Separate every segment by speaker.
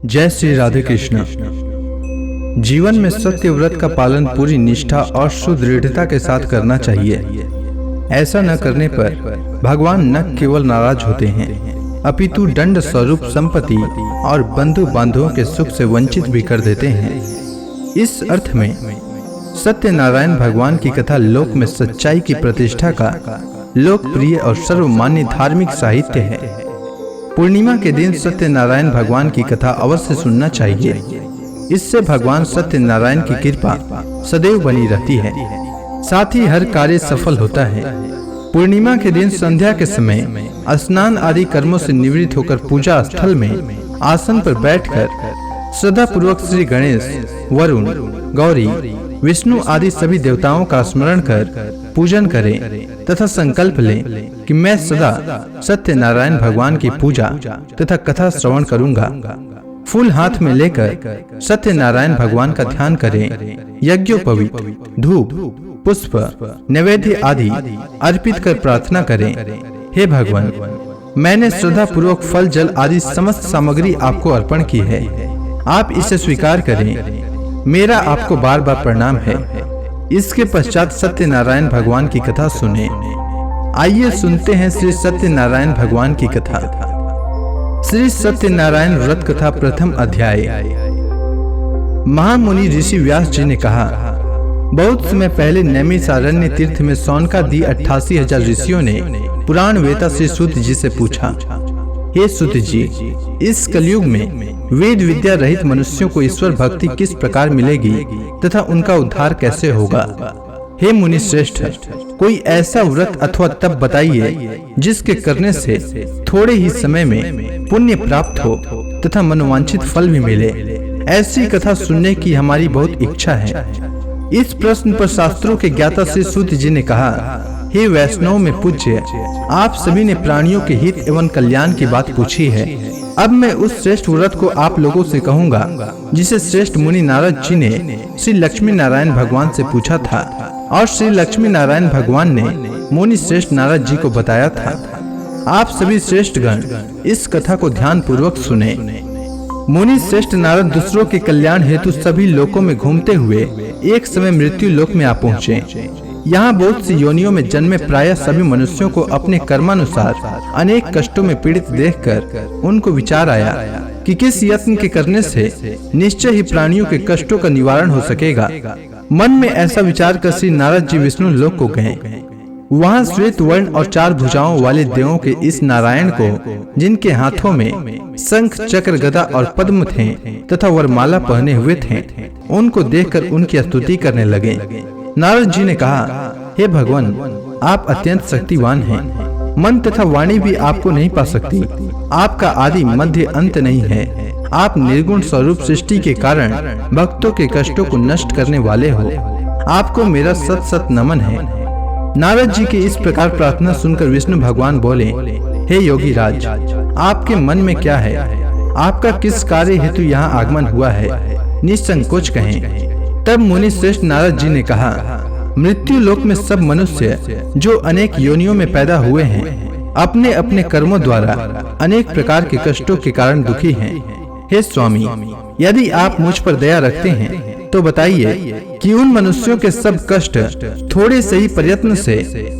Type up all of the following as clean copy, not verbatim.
Speaker 1: जय श्री राधे कृष्ण। जीवन में सत्य व्रत का पालन पूरी निष्ठा और सुदृढ़ता के साथ करना चाहिए। ऐसा न करने पर भगवान न केवल नाराज होते हैं अपितु दंड स्वरूप संपत्ति और बंधु बांधवों के सुख से वंचित भी कर देते हैं। इस अर्थ में सत्यनारायण भगवान की कथा लोक में सच्चाई की प्रतिष्ठा का लोकप्रिय और सर्वमान्य धार्मिक साहित्य है। पूर्णिमा के दिन सत्यनारायण भगवान की कथा अवश्य सुनना चाहिए। इससे भगवान सत्यनारायण की कृपा सदैव बनी रहती है, साथ ही हर कार्य सफल होता है। पूर्णिमा के दिन संध्या के समय स्नान आदि कर्मों से निवृत्त होकर पूजा स्थल में आसन पर बैठकर श्रद्धा पूर्वक श्री गणेश, वरुण, गौरी, विष्णु आदि सभी देवताओं का स्मरण कर पूजन करें तथा संकल्प लें कि मैं सदा सत्यनारायण भगवान की पूजा तथा कथा श्रवण करूंगा। फूल हाथ में लेकर सत्यनारायण भगवान का ध्यान करें। यज्ञोपवीत, धूप, पुष्प, नैवेद्य आदि अर्पित कर प्रार्थना करें, हे भगवान, मैंने श्रद्धा पूर्वक फल जल आदि समस्त सामग्री आपको अर्पण की है, आप इसे स्वीकार करें। मेरा आपको बार बार प्रणाम है। इसके पश्चात सत्यनारायण भगवान की कथा सुने। आइए सुनते हैं श्री सत्यनारायण भगवान की कथा। श्री सत्यनारायण व्रत कथा प्रथम अध्याय। महामुनि ऋषि व्यास जी ने कहा, बहुत समय पहले नैमिषारण्य तीर्थ में सौनकादि 88,000 ऋषियों ने पुराण वेता श्री सूत जी से पूछा, हे सूत जी, इस कलयुग में वेद विद्या रहित मनुष्यों को ईश्वर भक्ति किस प्रकार मिलेगी तथा उनका उद्धार कैसे होगा? हे मुनि श्रेष्ठ, कोई ऐसा व्रत अथवा तप बताइए जिसके करने से थोड़े ही समय में पुण्य प्राप्त हो तथा मनोवांछित फल भी मिले। ऐसी कथा सुनने की हमारी बहुत इच्छा है। इस प्रश्न पर शास्त्रों के ज्ञाता श्री सूत जी ने कहा, हे वैष्णव में पूज्य, आप सभी ने प्राणियों के हित एवं कल्याण की बात पूछी है। अब मैं उस श्रेष्ठ व्रत को आप लोगों से कहूँगा जिसे श्रेष्ठ मुनि नारद जी ने श्री लक्ष्मी नारायण भगवान से पूछा था और श्री लक्ष्मी नारायण भगवान ने मुनि श्रेष्ठ नारद जी को बताया था। आप सभी श्रेष्ठ गण इस कथा को ध्यान पूर्वक सुने। मुनि श्रेष्ठ नारद दूसरों के कल्याण हेतु सभी लोकों में घूमते हुए एक समय मृत्यु लोक में आ पहुँचे। यहाँ बहुत सी योनियों में जन्मे प्रायः सभी मनुष्यों को अपने कर्मानुसार अनेक कष्टों में पीड़ित देखकर उनको विचार आया कि किस यत्न के करने से निश्चय ही प्राणियों के कष्टों का निवारण हो सकेगा। मन में ऐसा विचार कर श्री नारद जी विष्णु लोक को गए। वहाँ श्वेत वर्ण और 4 भुजाओं वाले देवों के इस नारायण को, जिनके हाथों में शंख, चक्र, गदा और पद्म थे तथा वरमाला पहने हुए थे, उनको देखकर उनकी स्तुति करने लगे। नारद जी ने कहा, हे भगवान, आप अत्यंत शक्तिवान हैं। मन तथा वाणी भी आपको नहीं पा सकती। आपका आदि मध्य अंत नहीं है। आप निर्गुण स्वरूप सृष्टि के कारण भक्तों के कष्टों को नष्ट करने वाले हो। आपको मेरा सत सत नमन है। नारद जी के इस प्रकार प्रार्थना सुनकर विष्णु भगवान बोले, हे योगी राज, आपके मन में क्या है? आपका किस कार्य हेतु यहाँ आगमन हुआ है? निसंकोच कहें। तब मुनि श्रेष्ठ नारद जी ने कहा, मृत्यु लोक में सब मनुष्य जो अनेक योनियों में पैदा हुए हैं, अपने अपने कर्मों द्वारा अनेक प्रकार के कष्टों के कारण दुखी हैं। हे स्वामी, यदि आप मुझ पर दया रखते हैं तो बताइए कि उन मनुष्यों के सब कष्ट थोड़े से ही प्रयत्न से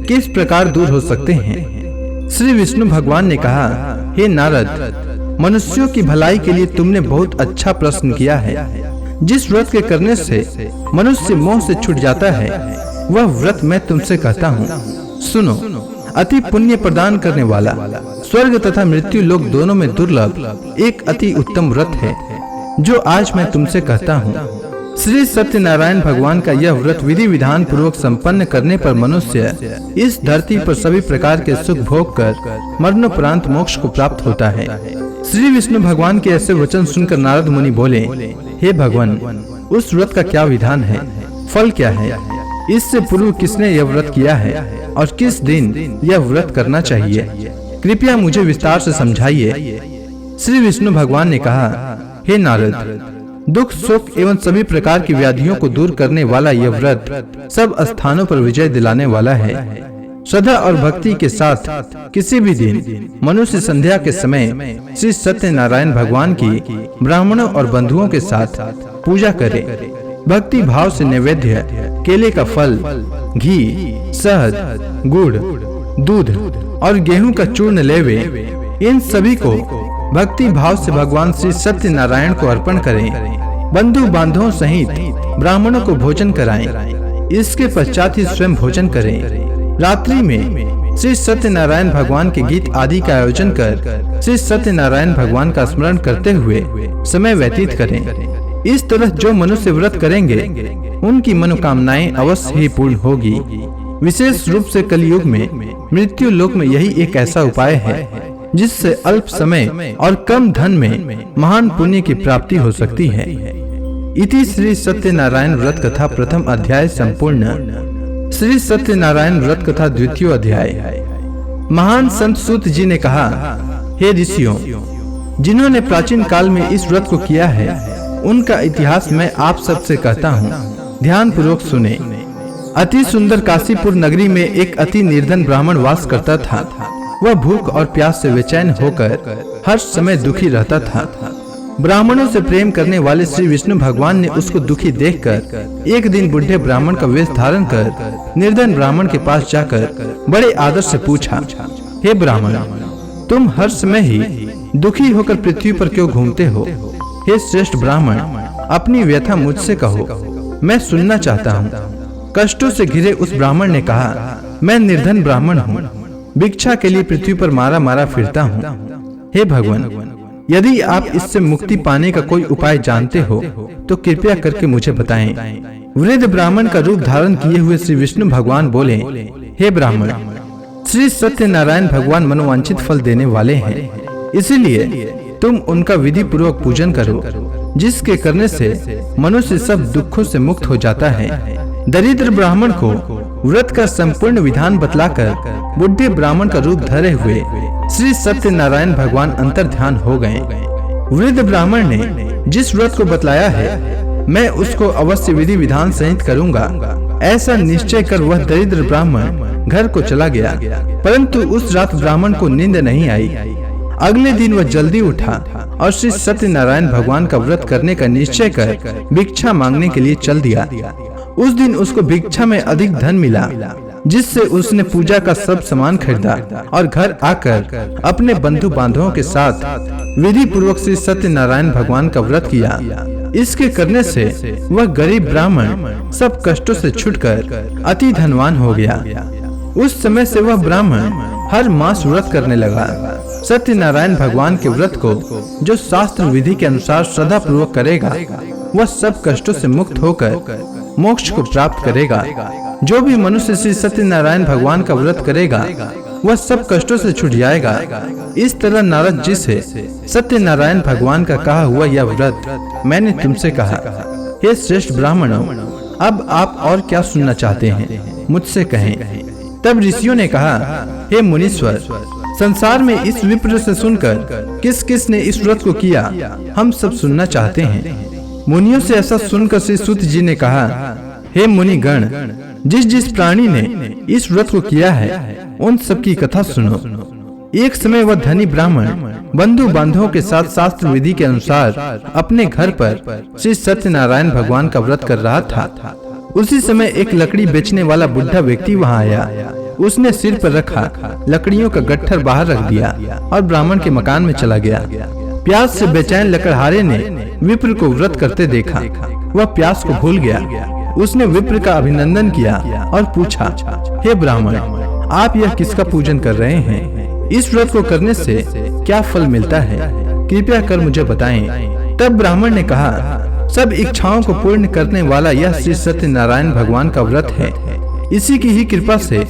Speaker 1: किस प्रकार दूर हो सकते हैं? श्री विष्णु भगवान ने कहा, हे नारद, मनुष्यों की भलाई के लिए तुमने बहुत अच्छा प्रश्न किया है। जिस व्रत के करने से मनुष्य मोह से छूट जाता है, वह व्रत मैं तुमसे कहता हूँ। सुनो, अति पुण्य प्रदान करने वाला, स्वर्ग तथा मृत्यु लोक दोनों में दुर्लभ एक अति उत्तम व्रत है जो आज मैं तुमसे कहता हूँ। श्री सत्यनारायण भगवान का यह व्रत विधि विधान पूर्वक संपन्न करने पर मनुष्य इस धरती पर सभी प्रकार के सुख भोग कर मरणोपरांत मोक्ष को प्राप्त होता है। श्री विष्णु भगवान के ऐसे वचन सुनकर नारद मुनि बोले, हे भगवान, उस व्रत का क्या विधान है? फल क्या है? इससे पूर्व किसने यह व्रत किया है और किस दिन यह व्रत करना चाहिए? कृपया मुझे विस्तार से समझाइए। श्री विष्णु भगवान ने कहा, हे नारद, दुख, सुख एवं सभी प्रकार की व्याधियों को दूर करने वाला यह व्रत सब स्थानों पर विजय दिलाने वाला है। श्रद्धा और भक्ति के साथ किसी भी दिन मनुष्य संध्या के समय श्री सत्यनारायण भगवान की ब्राह्मणों और बंधुओं के साथ पूजा करे। भक्ति भाव से नैवेद्य केले का फल, घी, शहद, गुड़, दूध और गेहूं का चूर्ण लेवे। इन सभी को भक्ति भाव से भगवान श्री सत्यनारायण को अर्पण करें। बंधु बांधवों सहित ब्राह्मणों को भोजन कराएं। इसके पश्चात ही स्वयं भोजन करें। रात्रि में श्री सत्यनारायण भगवान के गीत आदि का आयोजन कर श्री सत्यनारायण भगवान का स्मरण करते हुए समय व्यतीत करें। इस तरह जो मनुष्य व्रत करेंगे उनकी मनोकामनाएं अवश्य ही पूर्ण होगी। विशेष रूप से कलयुग में मृत्यु लोक में यही एक ऐसा उपाय है जिससे अल्प समय और कम धन में महान पुण्य की प्राप्ति हो सकती है। इति श्री सत्यनारायण व्रत कथा प्रथम अध्याय संपूर्ण। श्री सत्यनारायण व्रत कथा द्वितीय अध्याय। महान संत सूत जी ने कहा, हे ऋषियों, जिन्होंने प्राचीन काल में इस व्रत को किया है उनका इतिहास मैं आप सबसे कहता हूँ, ध्यान पूर्वक सुने। अति सुंदर काशीपुर नगरी में एक अति निर्धन ब्राह्मण वास करता था। वह भूख और प्यास से बेचैन होकर हर समय दुखी रहता था। ब्राह्मणों से प्रेम करने वाले श्री विष्णु भगवान ने उसको दुखी देखकर एक दिन बुढ़े ब्राह्मण का वेश धारण कर निर्धन ब्राह्मण के पास जाकर बड़े आदर से पूछा, हे ब्राह्मण, तुम हर समय ही दुखी होकर पृथ्वी पर क्यों घूमते हो? हे श्रेष्ठ ब्राह्मण, अपनी व्यथा मुझसे कहो, मैं सुनना चाहता हूँ। कष्टों से घिरे उस ब्राह्मण ने कहा, मैं निर्धन ब्राह्मण हूँ, भिक्षा के लिए पृथ्वी पर मारा मारा फिरता हूँ। हे भगवान, यदि आप इससे मुक्ति पाने का कोई उपाय जानते हो तो कृपया करके मुझे बताएं। वृद्ध ब्राह्मण का रूप धारण किए हुए श्री विष्णु भगवान बोले, हे ब्राह्मण, श्री सत्यनारायण भगवान मनोवांछित फल देने वाले हैं, इसीलिए तुम उनका विधि पूर्वक पूजन करो, जिसके करने से मनुष्य सब दुखों से मुक्त हो जाता है। दरिद्र ब्राह्मण को व्रत का संपूर्ण विधान बतलाकर बुढ़े ब्राह्मण का रूप धरे हुए श्री सत्यनारायण भगवान अंतर ध्यान हो गए। वृद्ध ब्राह्मण ने जिस व्रत को बतलाया है मैं उसको अवश्य विधि विधान सहित करूंगा, ऐसा निश्चय कर वह दरिद्र ब्राह्मण घर को चला गया। परंतु उस रात ब्राह्मण को नींद नहीं आई। अगले दिन वह जल्दी उठा और श्री सत्यनारायण भगवान का व्रत करने का निश्चय कर भिक्षा मांगने के लिए चल दिया। उस दिन उसको भिक्षा में अधिक धन मिला, जिससे उसने पूजा का सब सामान खरीदा और घर आकर अपने बंधु बांधवों के साथ विधि पूर्वक श्री सत्यनारायण भगवान का व्रत किया। इसके करने से वह गरीब ब्राह्मण सब कष्टों से छुटकर अति धनवान हो गया। उस समय से वह ब्राह्मण हर मास व्रत करने लगा। सत्यनारायण भगवान के व्रत को जो शास्त्र विधि के अनुसार श्रद्धा पूर्वक करेगा वह सब कष्टों से मुक्त होकर मोक्ष को प्राप्त करेगा। जो भी मनुष्य श्री सत्यनारायण भगवान का व्रत करेगा वह सब कष्टों से छूट जाएगा। इस तरह नारद जी से सत्यनारायण भगवान का कहा हुआ यह व्रत मैंने तुमसे कहा। हे श्रेष्ठ ब्राह्मणों, अब आप और क्या सुनना चाहते हैं, मुझसे कहें। तब ऋषियों ने कहा, हे मुनीश्वर, संसार में इस विप्र से सुनकर किस किस ने इस व्रत को किया, हम सब सुनना चाहते हैं। मुनियों से ऐसा सुनकर श्री सूत जी ने कहा, हे मुनिगण, जिस जिस प्राणी ने इस व्रत को किया है उन सब की कथा सुनो। एक समय वह धनी ब्राह्मण बंधु बांधवों के साथ शास्त्र विधि के अनुसार अपने घर पर श्री सत्यनारायण भगवान का व्रत कर रहा था। उसी समय एक लकड़ी बेचने वाला बुढ़ा व्यक्ति वहां आया। उसने सिर पर रखा लकड़ियों का गट्ठर बाहर रख दिया और ब्राह्मण के मकान में चला गया। प्यास से बेचैन लकड़हारे ने विप्र को व्रत करते देखा। वह प्यास को भूल गया। उसने विप्र का अभिनंदन किया और पूछा, हे ब्राह्मण, आप यह किसका पूजन कर रहे हैं? इस व्रत को करने से क्या फल मिलता है? कृपया कर मुझे बताएं। तब ब्राह्मण ने कहा, सब इच्छाओं को पूर्ण करने वाला यह श्री सत्यनारायण भगवान का व्रत है। इसी की ही कृपा से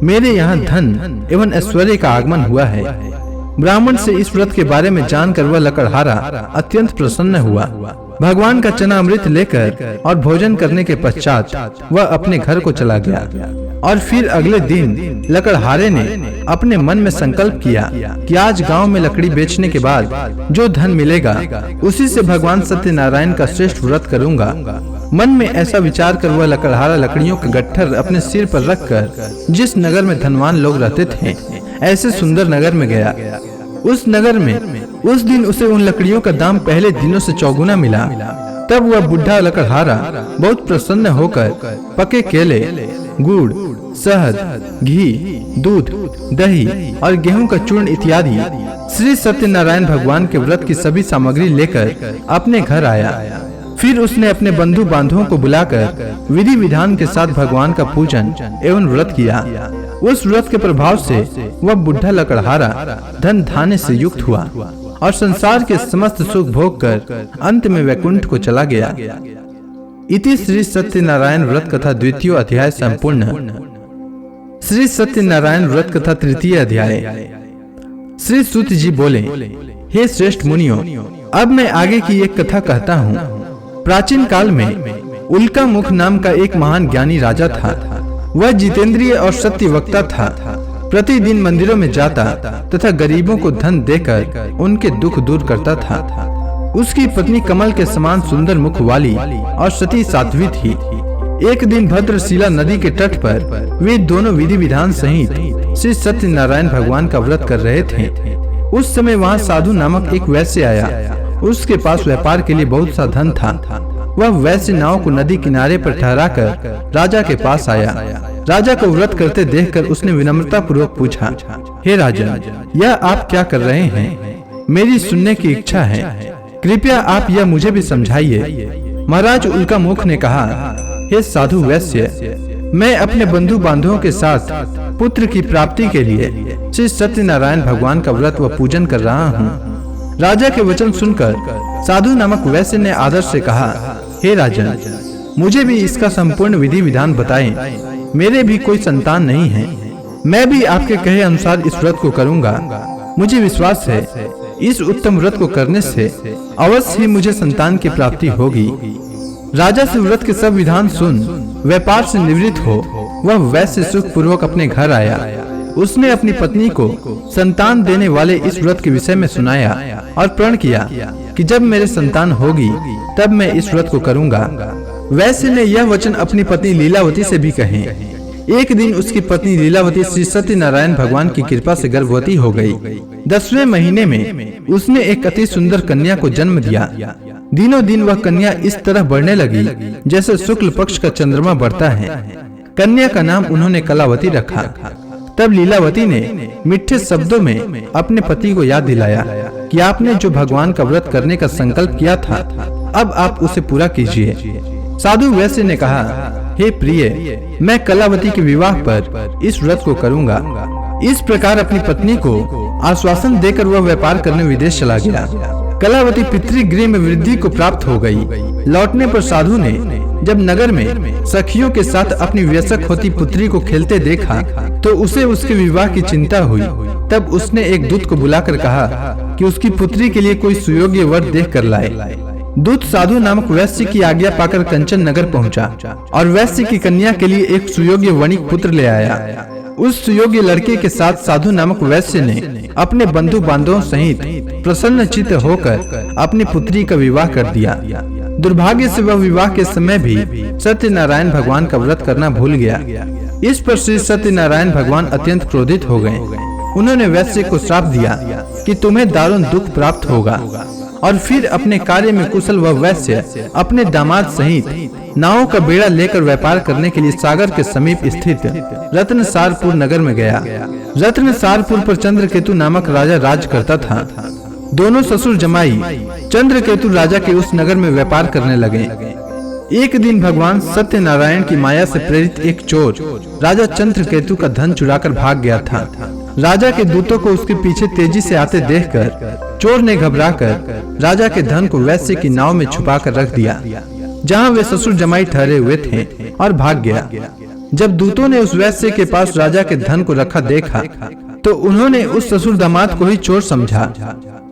Speaker 1: मेरे यहाँ धन एवं ऐश्वर्य का आगमन हुआ है। ब्राह्मण से इस व्रत के बारे में जानकर वह लकड़हारा अत्यंत प्रसन्न हुआ। भगवान का चना अमृत लेकर और भोजन करने के पश्चात वह अपने घर को चला गया और फिर अगले दिन लकड़हारे ने अपने मन में संकल्प किया कि आज गांव में लकड़ी बेचने के बाद जो धन मिलेगा उसी से भगवान सत्यनारायण का श्रेष्ठ व्रत करूंगा। मन में ऐसा विचार कर वह लकड़हारा लकड़ियों का गट्ठर अपने सिर पर रखकर जिस नगर में धनवान लोग रहते थे ऐसे सुंदर नगर में गया। उस नगर में उस दिन उसे उन लकड़ियों का दाम पहले दिनों से चौगुना मिला। तब वह बुढ़ा लकड़हारा बहुत प्रसन्न होकर पके केले, गुड़, शहद, घी, दूध, दही और गेहूं का चूर्ण इत्यादि श्री सत्यनारायण भगवान के व्रत की सभी सामग्री लेकर अपने घर आया। फिर उसने अपने बंधु बांधवों को बुलाकर विधि विधान के साथ भगवान का पूजन एवं व्रत किया। उस व्रत के प्रभाव से वह बुढ़ा लकड़हारा धन धान्य से युक्त हुआ और संसार के समस्त सुख भोग कर अंत में वैकुंठ को चला गया। इति श्री सत्यनारायण व्रत कथा द्वितीय अध्याय संपूर्ण। श्री सत्यनारायण व्रत कथा तृतीय अध्याय। श्री सूत जी बोले, हे श्रेष्ठ मुनियों, अब मैं आगे की एक कथा कहता हूँ। प्राचीन काल में उल्का मुख नाम का एक महान ज्ञानी राजा था। वह जितेंद्रिय और सत्य वक्ता था। प्रतिदिन मंदिरों में जाता तथा गरीबों को धन देकर उनके दुख दूर करता था। उसकी पत्नी कमल के समान सुंदर मुख वाली और सती साध्वी थी। एक दिन भद्रशिला नदी के तट पर वे दोनों विधि विधान सहित श्री सत्यनारायण भगवान का व्रत कर रहे थे। उस समय वहाँ साधु नामक एक वैश्य आया। उसके पास व्यापार के लिए बहुत सा धन था। वह वैश्य नाव को नदी किनारे पर ठहराकर राजा के पास आया। राजा को व्रत करते देखकर उसने विनम्रता पूर्वक पूछा, हे राजन, यह आप क्या कर रहे हैं? मेरी सुनने की इच्छा है, कृपया आप यह मुझे भी समझाइए। महाराज उल्का मुख ने कहा, हे साधु वैश्य, मैं अपने बंधु बांधवों के साथ पुत्र की प्राप्ति के लिए श्री सत्यनारायण भगवान का व्रत व पूजन कर रहा हूँ। राजा के वचन सुनकर साधु नामक वैश्य ने आदर से कहा, हे राजन, मुझे भी इसका संपूर्ण विधि विधान बताएं। मेरे भी कोई संतान नहीं है। मैं भी आपके कहे अनुसार इस व्रत को करूंगा। मुझे विश्वास है इस उत्तम व्रत को करने से अवश्य ही मुझे संतान की प्राप्ति होगी। राजा से व्रत के सब विधान सुन व्यापार से निवृत्त हो वह वैश्य सुख पूर्वक अपने घर आया। उसने अपनी पत्नी को संतान देने वाले इस व्रत के विषय में सुनाया और प्रण किया कि जब मेरे संतान होगी तब मैं इस व्रत को करूंगा। वैश्य ने यह वचन अपनी पत्नी लीलावती से भी कहे। एक दिन उसकी पत्नी लीलावती श्री सत्यनारायण भगवान की कृपा से गर्भवती हो गई। 10वें महीने में उसने एक अति सुंदर कन्या को जन्म दिया। दिनों दिन वह कन्या इस तरह बढ़ने लगी जैसे शुक्ल पक्ष का चंद्रमा बढ़ता है। कन्या का नाम उन्होंने कलावती रखा। तब लीलावती ने मीठे शब्दों में अपने पति को याद दिलाया कि आपने जो भगवान का व्रत करने का संकल्प किया था, अब आप उसे पूरा कीजिए। साधु वैश्य ने कहा, हे प्रिय, मैं कलावती के विवाह पर इस व्रत को करूंगा। इस प्रकार अपनी पत्नी को आश्वासन देकर वह व्यापार करने विदेश चला गया। कलावती पितृगृह में वृद्धि को प्राप्त हो गई। लौटने पर साधु ने जब नगर में सखियों के साथ अपनी व्यसक होती पुत्री को खेलते देखा तो उसे उसके विवाह की चिंता हुई। तब उसने एक दूत को बुलाकर कहा कि उसकी पुत्री के लिए कोई सुयोग्य वर देख कर लाए। दूत साधु नामक वैश्य की आज्ञा पाकर कंचन नगर पहुंचा और वैश्य की कन्या के लिए एक सुयोग्य वणिक पुत्र ले आया। उस सुयोग्य लड़के के साथ साधु नामक वैश्य ने अपने बंधु बांधवों सहित प्रसन्न चित्त होकर अपनी पुत्री का विवाह कर दिया। दुर्भाग्य से वह विवाह के समय भी सत्यनारायण भगवान का व्रत करना भूल गया। इस पर श्री सत्यनारायण भगवान अत्यंत क्रोधित हो गए। उन्होंने वैश्य को श्राप दिया कि तुम्हें दारुण दुख प्राप्त होगा। और फिर अपने कार्य में कुशल वह वैश्य अपने दामाद सहित नावों का बेड़ा लेकर व्यापार करने के लिए सागर के समीप स्थित रत्नसारपुर नगर में गया। रत्नसारपुर पर चंद्रकेतु नामक राजा राज करता था। दोनों ससुर जमाई चंद्रकेतु राजा के उस नगर में व्यापार करने लगे। एक दिन भगवान सत्यनारायण की माया से प्रेरित एक चोर राजा चंद्रकेतु का धन चुराकर भाग गया था। राजा के दूतों को उसके पीछे तेजी से आते देखकर चोर ने घबराकर राजा के धन को वैश्य की नाव में छुपाकर रख दिया, जहां वे ससुर जमाई ठहरे हुए थे, और भाग गया। जब दूतों ने उस वैश्य के पास राजा के धन को रखा देखा तो उन्होंने उस ससुर दामाद को ही चोर समझा।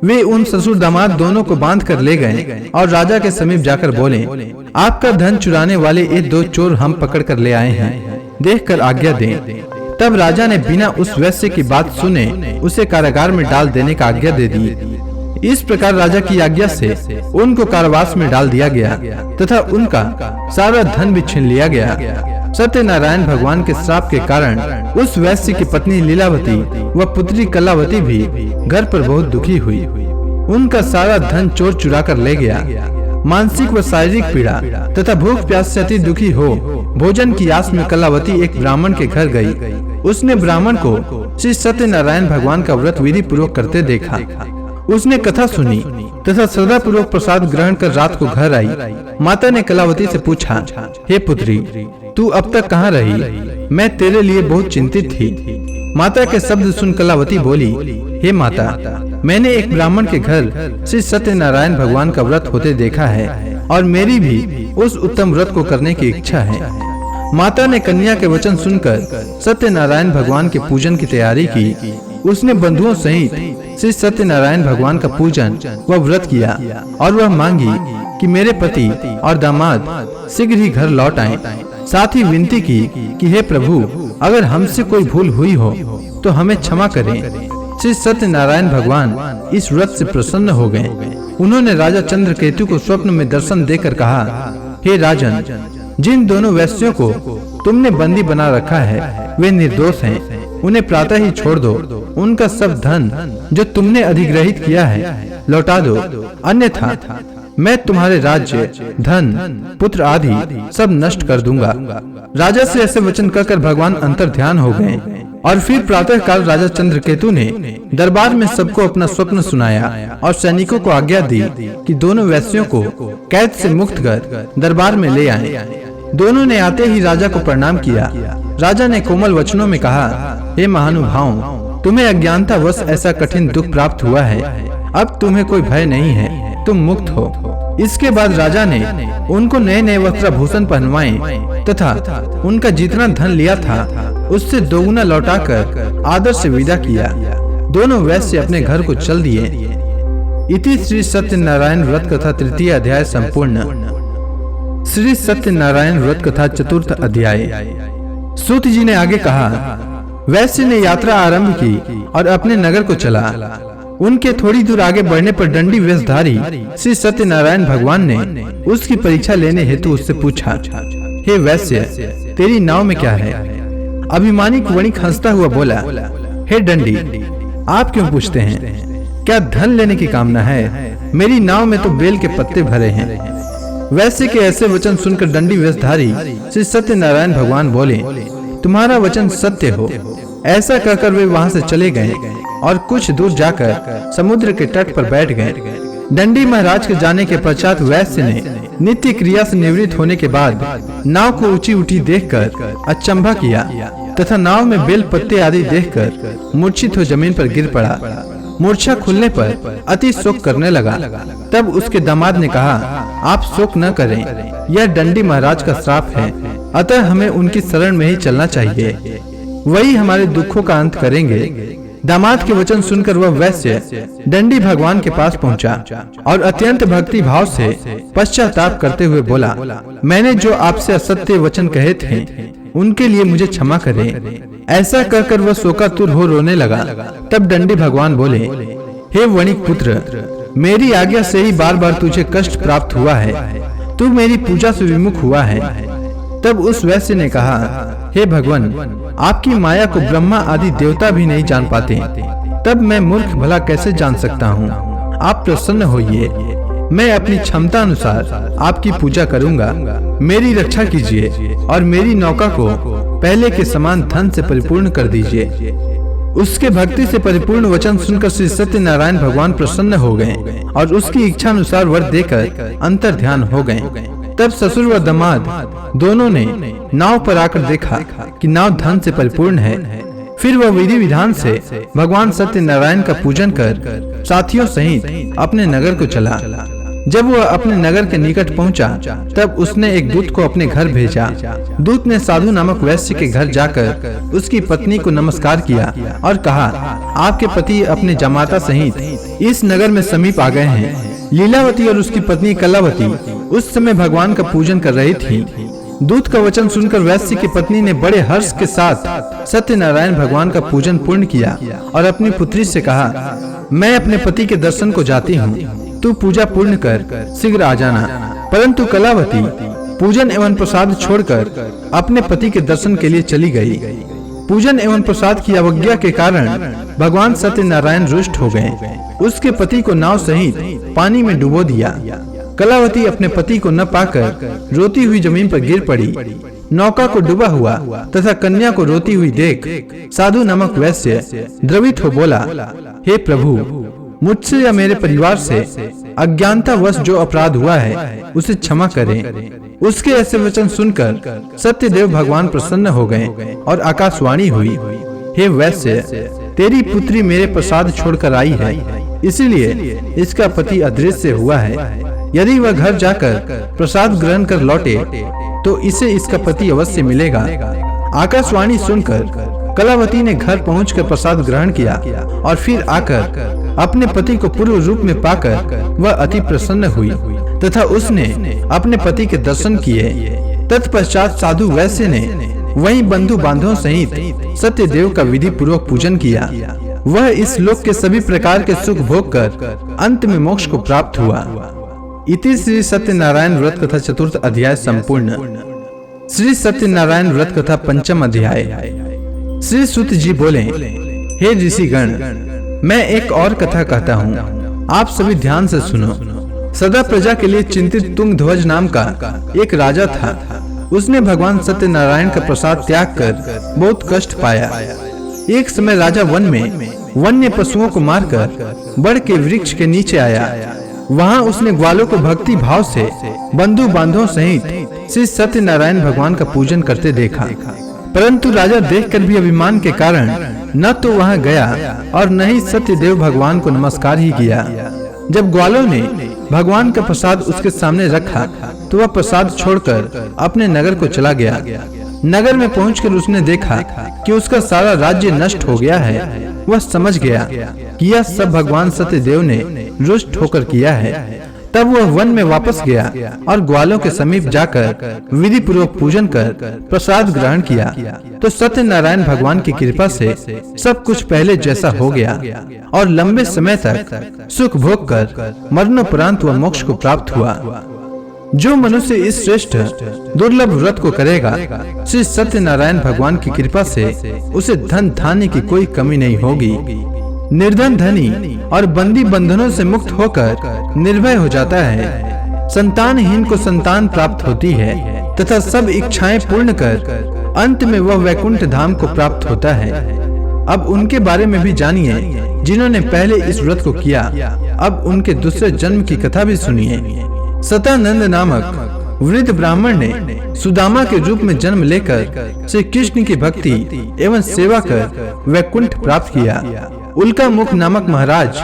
Speaker 1: वे उन ससुर दामाद दोनों को बांध कर ले गए और राजा के समीप जाकर बोले, आपका धन चुराने वाले ये दो चोर हम पकड़ कर ले आए हैं। देखकर आज्ञा दें। तब राजा ने बिना उस वैश्य की बात सुने उसे कारागार में डाल देने का आज्ञा दे दी। इस प्रकार राजा की आज्ञा से उनको कारावास में डाल दिया गया तथा उनका सारा धन भी छीन लिया गया। सत्यनारायण भगवान के श्राप के कारण उस वैश्य की पत्नी लीलावती व पुत्री कलावती भी घर पर बहुत दुखी हुई। उनका सारा धन चोर चुरा कर ले गया। मानसिक व शारीरिक पीड़ा तथा भूख प्यास से अति दुखी हो भोजन की आस में कलावती एक ब्राह्मण के घर गई। उसने ब्राह्मण को श्री सत्यनारायण भगवान का व्रत विधि पूर्वक करते देखा। उसने कथा सुनी तथा श्रद्धा पूर्वक प्रसाद ग्रहण कर रात को घर आई। माता ने कलावती से पूछा, हे पुत्री, तू अब तक कहाँ रही? मैं तेरे लिए बहुत चिंतित थी। माता के शब्द सुन कलावती बोली, हे माता, मैंने एक ब्राह्मण के घर श्री सत्यनारायण भगवान का व्रत होते देखा है और मेरी भी उस उत्तम व्रत को करने की इच्छा है। माता ने कन्या के वचन सुनकर सत्यनारायण भगवान के पूजन की तैयारी की। उसने बंधुओं सहित श्री सत्यनारायण भगवान का पूजन व व्रत किया और वह मांगी कि मेरे पति और दामाद शीघ्र ही घर लौट आएं। साथ ही विनती की कि हे प्रभु, अगर हमसे कोई भूल हुई हो तो हमें क्षमा करें। श्री सत्यनारायण भगवान इस व्रत से प्रसन्न हो गए। उन्होंने राजा चंद्रकेतु को स्वप्न में दर्शन देकर कहा, हे राजन, जिन दोनों वैश्यों को तुमने बंदी बना रखा है वे निर्दोष हैं। उन्हें प्रातः ही छोड़ दो। उनका सब धन जो तुमने अधिग्रहित किया है लौटा दो, अन्यथा मैं तुम्हारे राज्य, धन, पुत्र आदि सब नष्ट कर दूंगा। राजा से ऐसे वचन कहकर भगवान अंतर ध्यान हो गए और फिर प्रातः काल राजा चंद्रकेतु ने दरबार में सबको अपना स्वप्न सुनाया और सैनिकों को आज्ञा दी कि दोनों वैश्यों को कैद से मुक्त कर दरबार में ले आएं। दोनों ने आते ही राजा को प्रणाम किया। राजा ने कोमल वचनों में कहा, हे महानुभाव, तुम्हें अज्ञानता वश ऐसा कठिन दुख प्राप्त हुआ है। अब तुम्हें कोई भय नहीं है, तुम मुक्त हो। इसके बाद राजा ने उनको नए नए वस्त्राभूषण पहनवाए तथा उनका जितना धन लिया था उससे दोगुना लौटाकर आदर से विदा किया। दोनों वैश्य अपने घर को चल दिए। इति श्री सत्यनारायण व्रत कथा तृतीय अध्याय संपूर्ण। श्री सत्यनारायण व्रत कथा चतुर्थ अध्याय। सूत जी ने आगे कहा, वैश्य ने यात्रा आरंभ की और अपने नगर को चला। उनके थोड़ी दूर आगे बढ़ने पर दंडी वेशधारी श्री सत्यनारायण भगवान ने उसकी परीक्षा लेने हेतु उससे पूछा, हे वैश्य, तेरी नाव में क्या है? अभिमानी वणिक हंसता हुआ बोला, हे दंडी, आप क्यों पूछते हैं? क्या धन लेने की कामना है? मेरी नाव में तो बेल के पत्ते भरे हैं। वैश्य के ऐसे वचन सुनकर दंडी वेशधारी श्री सत्यनारायण भगवान बोले, तुम्हारा वचन सत्य हो। ऐसा कहकर वे वहां से चले गए और कुछ दूर जाकर समुद्र के तट पर बैठ गए। दंडी महाराज के जाने के पश्चात वैश्य ने नित्य क्रिया से निवृत्त होने के बाद नाव को ऊंची उठी देखकर अचंभा किया तथा नाव में बेल पत्ते आदि देखकर मूर्छित हो जमीन पर गिर पड़ा। मूर्छा खुलने पर अति शोक करने लगा। तब उसके दामाद ने कहा, आप शोक न करें, यह दंडी महाराज का श्राप है, अतः हमें उनकी शरण में ही चलना चाहिए, वही हमारे दुखों का अंत करेंगे। दामाद के वचन सुनकर वह वैश्य दंडी भगवान के पास पहुंचा और अत्यंत भक्ति भाव से पश्चाताप करते हुए बोला, मैंने जो आपसे असत्य वचन कहे थे उनके लिए मुझे क्षमा करें। ऐसा कहकर वह शोकातुर हो रोने लगा। तब दंडी भगवान बोले, हे वणिक पुत्र, मेरी आज्ञा से ही बार बार तुझे कष्ट प्राप्त हुआ है, तू मेरी पूजा से विमुख हुआ है। तब उस वैश्य ने कहा, हे भगवान, आपकी माया को ब्रह्मा आदि देवता भी नहीं जान पाते, तब मैं मूर्ख भला कैसे जान सकता हूँ? आप प्रसन्न होइए, मैं अपनी क्षमता अनुसार आपकी पूजा करूंगा। मेरी रक्षा कीजिए और मेरी नौका को पहले के समान धन से परिपूर्ण कर दीजिए। उसके भक्ति से परिपूर्ण वचन सुनकर श्री सत्यनारायण भगवान प्रसन्न हो गए और उसकी इच्छा अनुसार वर देकर अंतर ध्यान हो गए। तब ससुर व दामाद दोनों ने नाव पर आकर देखा कि नाव धन से परिपूर्ण है। फिर वह विधि विधान से भगवान सत्यनारायण का पूजन कर साथियों सहित अपने नगर को चला। जब वह अपने नगर के निकट पहुंचा, तब उसने एक दूत को अपने घर भेजा। दूत ने साधु नामक वैश्य के घर जाकर उसकी पत्नी को नमस्कार किया और कहा, आपके पति अपने जमाता सहित इस नगर में समीप आ गए हैं। लीलावती और उसकी पत्नी कलावती उस समय भगवान का पूजन कर रही थी। दूत का वचन सुनकर वैश्य की पत्नी ने बड़े हर्ष के साथ सत्यनारायण भगवान का पूजन पूर्ण किया और अपनी पुत्री से कहा, मैं अपने पति के दर्शन को जाती हूँ, तू पूजा पूर्ण कर शीघ्र आ जाना। परंतु कलावती पूजन एवं प्रसाद छोड़कर अपने पति के दर्शन के लिए चली गई। पूजन एवं प्रसाद की अवज्ञा के कारण भगवान सत्यनारायण रुष्ट हो गए। उसके पति को नाव सहित पानी में डुबो दिया। कलावती अपने पति को न पाकर रोती हुई जमीन पर गिर पड़ी। नौका को डूबा हुआ तथा कन्या को रोती हुई देख साधु नामक वैश्य द्रवित हो बोला, हे प्रभु, मुझसे या मेरे परिवार से अज्ञानता वश जो अपराध हुआ है उसे क्षमा करें। उसके ऐसे वचन सुनकर सत्यदेव भगवान प्रसन्न हो गए और आकाशवाणी हुई, हे वैश्य, तेरी पुत्री मेरे प्रसाद छोड़कर आई है, इसीलिए इसका पति अदृश्य हुआ है। यदि वह घर जाकर प्रसाद ग्रहण कर लौटे तो इसे इसका पति अवश्य मिलेगा। आकाशवाणी सुनकर कलावती ने घर पहुंचकर प्रसाद ग्रहण किया और फिर आकर अपने पति को पूर्व रूप में पाकर वह अति प्रसन्न हुई तथा उसने अपने पति के दर्शन किए। तत्पश्चात साधु वैश्य ने वहीं बंधु बांधवों सहित सत्यदेव का विधि पूर्वक पूजन किया। वह इस लोक के सभी प्रकार के सुख भोग कर अंत में मोक्ष को प्राप्त हुआ। इति श्री सत्यनारायण व्रत कथा चतुर्थ अध्याय संपूर्ण। श्री सत्यनारायण व्रत कथा पंचम अध्याय। श्री सूत जी बोले, हे ऋषिगण, मैं एक और कथा कहता हूँ, आप सभी ध्यान से सुनो। सदा प्रजा के लिए चिंतित तुंग ध्वज नाम का एक राजा था। उसने भगवान सत्यनारायण का प्रसाद त्याग कर बहुत कष्ट पाया। एक समय राजा वन में वन्य पशुओं को मारकर बड़ के वृक्ष के नीचे आया। वहां उसने ग्वालों को भक्ति भाव से बंधु बांधवों सहित श्री सत्यनारायण भगवान का पूजन करते देखा। परंतु राजा देखकर भी अभिमान के कारण न तो वहां गया और न ही सत्यदेव भगवान को नमस्कार ही किया। जब ग्वालों ने भगवान का प्रसाद उसके सामने रखा तो वह प्रसाद छोड़कर अपने नगर को चला गया। नगर में पहुंचकर उसने देखा कि उसका सारा राज्य नष्ट हो गया है। वह समझ गया कि यह सब भगवान सत्यदेव ने रुष्ट होकर किया है। तब वह वन में वापस गया और ग्वालों के समीप जाकर विधि पूर्वक पूजन कर प्रसाद ग्रहण किया तो सत्यनारायण भगवान की कृपा से सब कुछ पहले जैसा हो गया और लंबे समय तक सुख भोग कर मरणोपरांत वह मोक्ष को प्राप्त हुआ। जो मनुष्य इस श्रेष्ठ दुर्लभ व्रत को करेगा, श्री सत्यनारायण भगवान की कृपा से उसे धन धान्य की कोई कमी नहीं होगी। निर्धन धनी और बंदी बंधनों से मुक्त होकर निर्भय हो जाता है। संतानहीन को संतान प्राप्त होती है तथा सब इच्छाएं पूर्ण कर अंत में वह वैकुंठ धाम को प्राप्त होता है। अब उनके बारे में भी जानिए जिन्होंने पहले इस व्रत को किया। अब उनके दूसरे जन्म की कथा भी सुनिए। सतानंद नामक वृद्ध ब्राह्मण ने सुदामा के रूप में जन्म लेकर श्री कृष्ण की भक्ति एवं सेवा कर वैकुंठ प्राप्त किया। उल्का मुख नामक महाराज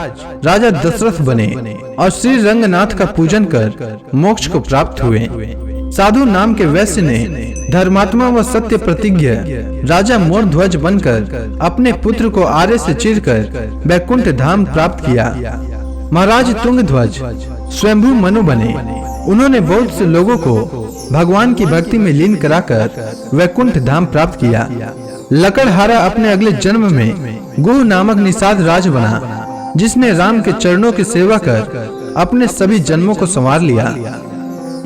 Speaker 1: राजा दशरथ बने और श्री रंगनाथ का पूजन कर मोक्ष को प्राप्त हुए। साधु नाम के वैश्य ने धर्मात्मा व सत्य प्रतिज्ञ राजा मोरध्वज बनकर अपने पुत्र को आरे से चीरकर वैकुंठ धाम प्राप्त किया। महाराज तुंगध्वज स्वयंभू मनु बने। उन्होंने बहुत से लोगों को भगवान की भक्ति में लीन कराकर वैकुंठ धाम प्राप्त किया। लकड़हारा अपने अगले जन्म में गुह नामक निषाद राज बना, जिसने राम के चरणों की सेवा कर अपने सभी जन्मों को संवार लिया।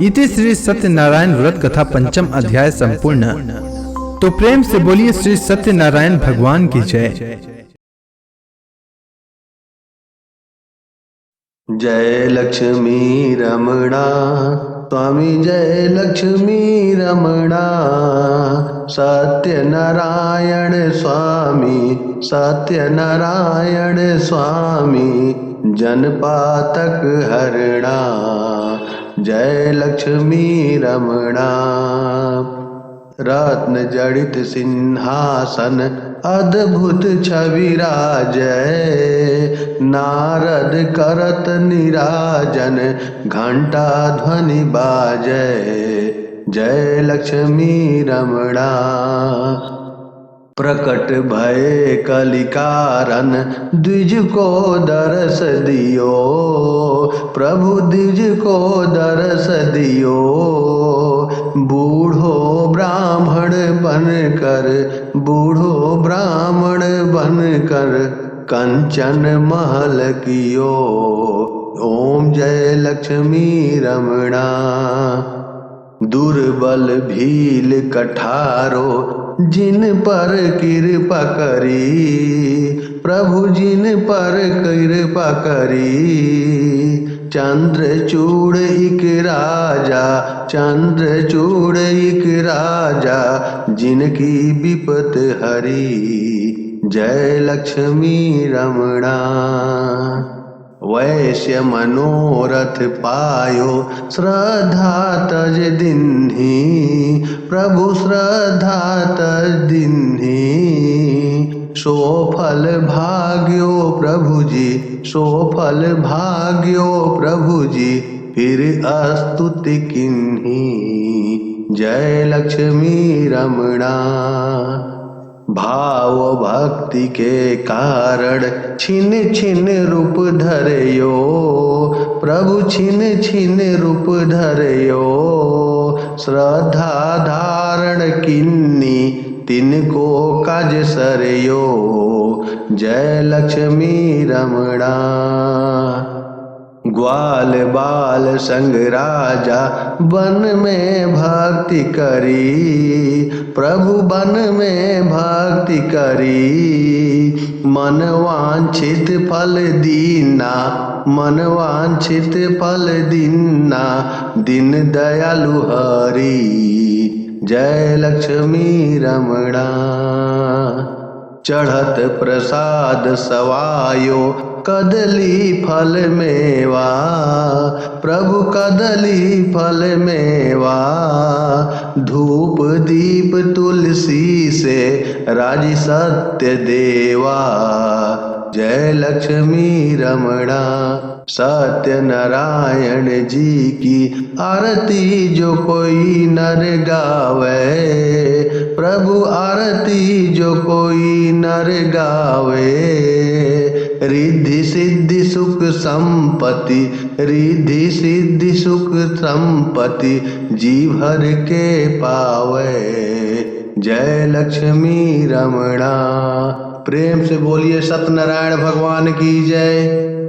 Speaker 1: इति श्री सत्यनारायण व्रत कथा पंचम अध्याय संपूर्ण। तो प्रेम से बोलिए श्री सत्यनारायण भगवान की जय।
Speaker 2: जय लक्ष्मी रमणा स्वामी, जय लक्ष्मी रमणा। सत्यनारायण स्वामी, सत्यनारायण स्वामी, जनपातक हरणा। जय लक्ष्मी रमणा। रत्न जड़ित सिंहासन अद्भुत छवि राजय। नारद करत निराजन घंटा ध्वनि बाजय। जय लक्ष्मी रमणा। प्रकट भय कलिकारन द्विज को दरस दियो। प्रभु द्विज को दरस दियो। बूढ़ो बन कर, बूढ़ो ब्राह्मण बन कर, कंचन महल कियो। ओम जय लक्ष्मी रमणा। दुर्बल भील कठारो, जिन पर कृपा करी, प्रभु जिन पर कृपा करी। चंद्रचूड़ इक राजा, चंद्रचूड़ इक राजा, जिनकी विपत हरी। जय लक्ष्मी रमणा। वैश्य मनोरथ पायो, श्रद्धा तज दिन्ही, प्रभु श्रद्धा तज दिन्ही। सो फल भाग्यो प्रभु जी, सो फल भाग्यो प्रभु जी, फिर स्तुति किन्ही। जय लक्ष्मी रमणा। भाव भक्ति के कारण छिन छिन रूप धरयो, प्रभु छिन छिन रूप धरयो। श्रद्धा धारण किन्नी, तिनको काज सरयो। जय लक्ष्मी रमणा। ग्वाल बाल संग राजा, वन में भक्ति करी, प्रभु वन में भक्ति करी। मन वांछित फल दीना, मन वांछित फल दीना, दिन दयालु हरि। जय लक्ष्मी रमणा। चढ़त प्रसाद सवायो, कदली फल मेवा, प्रभु कदली फल मेवा। धूप दीप तुलसी से, राजी सत्य देवा। जय लक्ष्मी रमणा। सत्य नारायण जी की आरती जो कोई नर गावे, प्रभु आरती जो कोई नर गावे। रिद्धि सिद्धि सुख संपत्ति, रिद्धि सिद्धि सुख संपत्ति, जी भर के पावे। जय लक्ष्मी रमणा। प्रेम से बोलिए सत्यनारायण भगवान की जय।